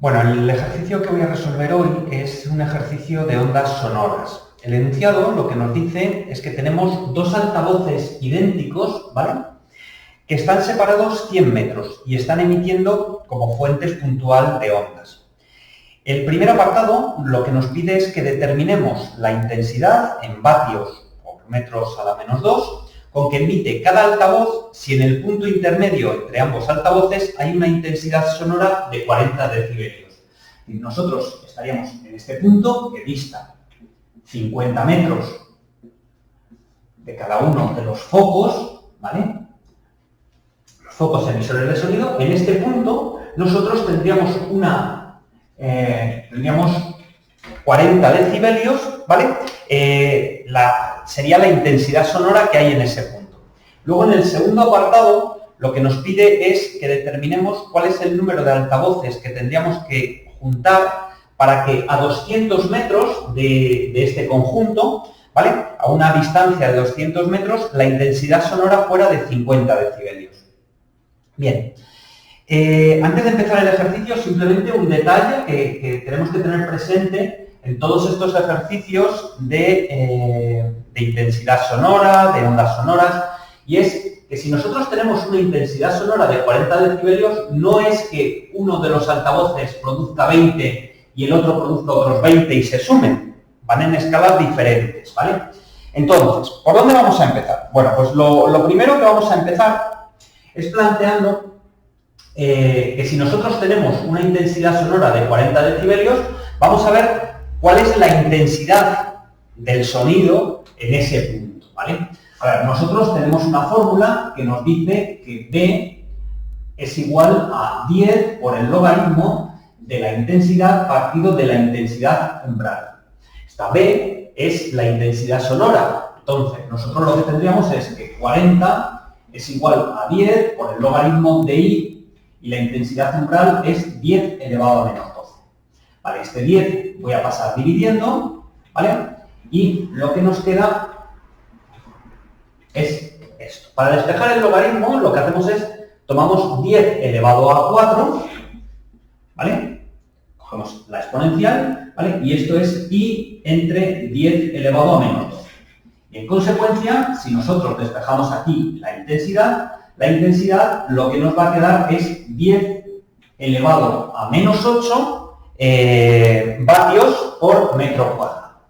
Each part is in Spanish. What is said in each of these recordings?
Bueno, el ejercicio que voy a resolver hoy es un ejercicio de ondas sonoras. El enunciado lo que nos dice es que tenemos dos altavoces idénticos, ¿vale?, que están separados 100 metros y están emitiendo como fuentes puntual de ondas. El primer apartado lo que nos pide es que determinemos la intensidad en vatios por metros a la menos 2 con que emite cada altavoz si en el punto intermedio entre ambos altavoces hay una intensidad sonora de 40 decibelios. Y nosotros estaríamos en este punto que dista 50 metros de cada uno de los focos, ¿vale?, los focos emisores de sonido. En este punto nosotros tendríamos 40 decibelios, ¿vale? Sería la intensidad sonora que hay en ese punto. Luego, en el segundo apartado, lo que nos pide es que determinemos cuál es el número de altavoces que tendríamos que juntar para que a 200 metros de este conjunto, ¿vale?, a una distancia de 200 metros, la intensidad sonora fuera de 50 decibelios. Bien. Antes de empezar el ejercicio, simplemente un detalle que tenemos que tener presente en todos estos ejercicios de intensidad sonora, de ondas sonoras, y es que si nosotros tenemos una intensidad sonora de 40 decibelios, no es que uno de los altavoces produzca 20 y el otro produzca otros 20 y se sumen, van en escalas diferentes, ¿vale? Entonces, ¿por dónde vamos a empezar? Bueno, pues lo primero que vamos a empezar es planteando que si nosotros tenemos una intensidad sonora de 40 decibelios, vamos a ver cuál es la intensidad del sonido en ese punto, ¿vale? A ver, nosotros tenemos una fórmula que nos dice que B es igual a 10 por el logaritmo de la intensidad partido de la intensidad umbral. Esta B es la intensidad sonora. Entonces, nosotros lo que tendríamos es que 40 es igual a 10 por el logaritmo de I, y la intensidad umbral es 10 elevado a menos 12. Vale, este 10 voy a pasar dividiendo, ¿vale? Y lo que nos queda es esto. Para despejar el logaritmo, lo que hacemos es, tomamos 10 elevado a 4, ¿vale? Cogemos la exponencial, ¿vale? Y esto es I entre 10 elevado a menos 12. Y en consecuencia, si nosotros despejamos aquí la intensidad lo que nos va a quedar es 10 elevado a menos 8 vatios por metro cuadrado.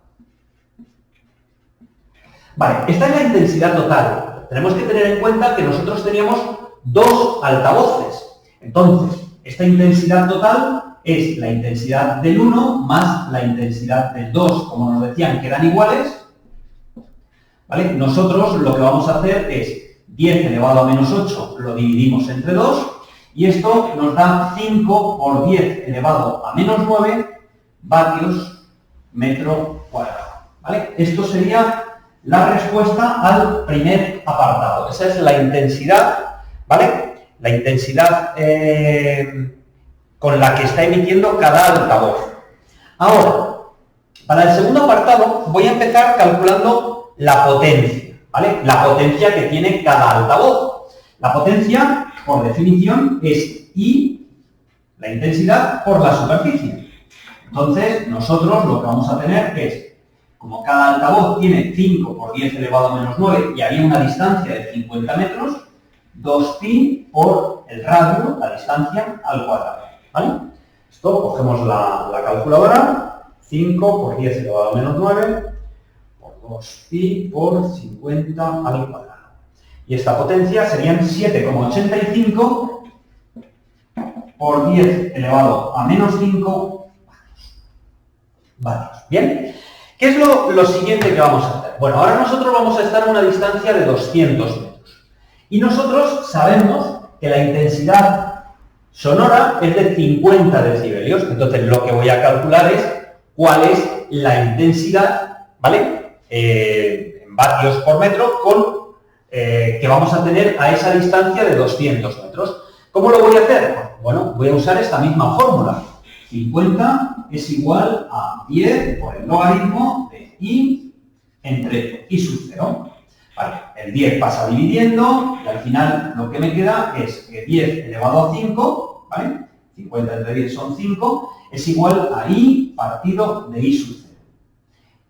Vale, esta es la intensidad total. Tenemos que tener en cuenta que nosotros teníamos dos altavoces. Entonces, esta intensidad total es la intensidad del 1 más la intensidad del 2. Como nos decían, quedan iguales, ¿vale? Nosotros lo que vamos a hacer es 10 elevado a menos 8 lo dividimos entre 2 y esto nos da 5 por 10 elevado a menos 9 vatios metro cuadrado, ¿vale? Esto sería la respuesta al primer apartado. Esa es la intensidad, ¿vale? La intensidad con la que está emitiendo cada altavoz. Ahora, para el segundo apartado voy a empezar calculando la potencia, ¿vale? La potencia que tiene cada altavoz. La potencia, por definición, es I, la intensidad, por la superficie. Entonces, nosotros lo que vamos a tener es, como cada altavoz tiene 5 por 10 elevado a menos 9 y había una distancia de 50 metros, 2pi por el radio, la distancia, al cuadrado, ¿vale? Esto, cogemos la calculadora, 5 por 10 elevado a menos 9, 2pi por 50 al cuadrado. Y esta potencia serían 7,85 por 10 elevado a menos 5 vatios. ¿Bien? ¿Qué es lo siguiente que vamos a hacer? Bueno, ahora nosotros vamos a estar a una distancia de 200 metros. Y nosotros sabemos que la intensidad sonora es de 50 decibelios. Entonces, lo que voy a calcular es cuál es la intensidad, ¿vale?, en vatios por metro que vamos a tener a esa distancia de 200 metros. ¿Cómo lo voy a hacer? Bueno, voy a usar esta misma fórmula. 50 es igual a 10 por el logaritmo de I entre I sub 0. Vale, el 10 pasa dividiendo y al final lo que me queda es que 10 elevado a 5, ¿vale? 50 entre 10 son 5, es igual a I partido de I sub 0.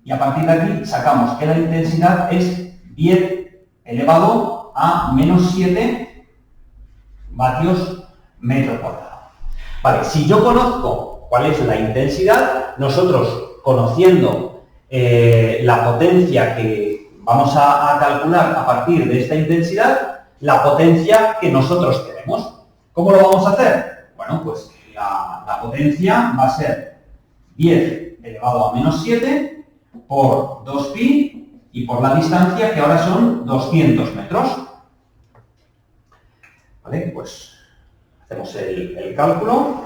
Y a partir de aquí sacamos que la intensidad es 10 elevado a menos 7 vatios metro cuadrado. Vale, si yo conozco cuál es la intensidad, nosotros conociendo la potencia que vamos a calcular a partir de esta intensidad, la potencia que nosotros queremos. ¿Cómo lo vamos a hacer? Bueno, pues la potencia va a ser 10 elevado a menos 7 por 2pi y por la distancia, que ahora son 200 metros. ¿Vale? Pues hacemos el cálculo.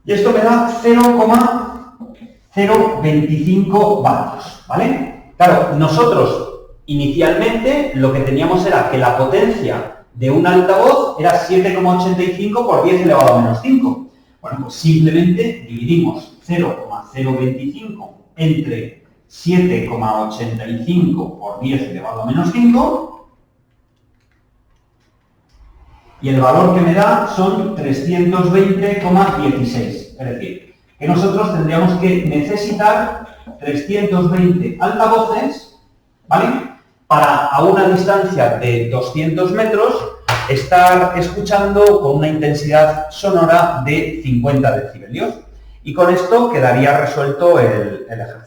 Y esto me da 0,025 vatios, ¿vale? Claro, nosotros inicialmente lo que teníamos era que la potencia de un altavoz era 7,85 por 10 elevado a menos 5. Bueno, pues simplemente dividimos 0,025 entre 7,85 por 10 elevado a menos 5 y el valor que me da son 320,16. Es decir, que nosotros tendríamos que necesitar 320 altavoces, ¿vale?, para a una distancia de 200 metros estar escuchando con una intensidad sonora de 50 decibelios. Y con esto quedaría resuelto el ejercicio.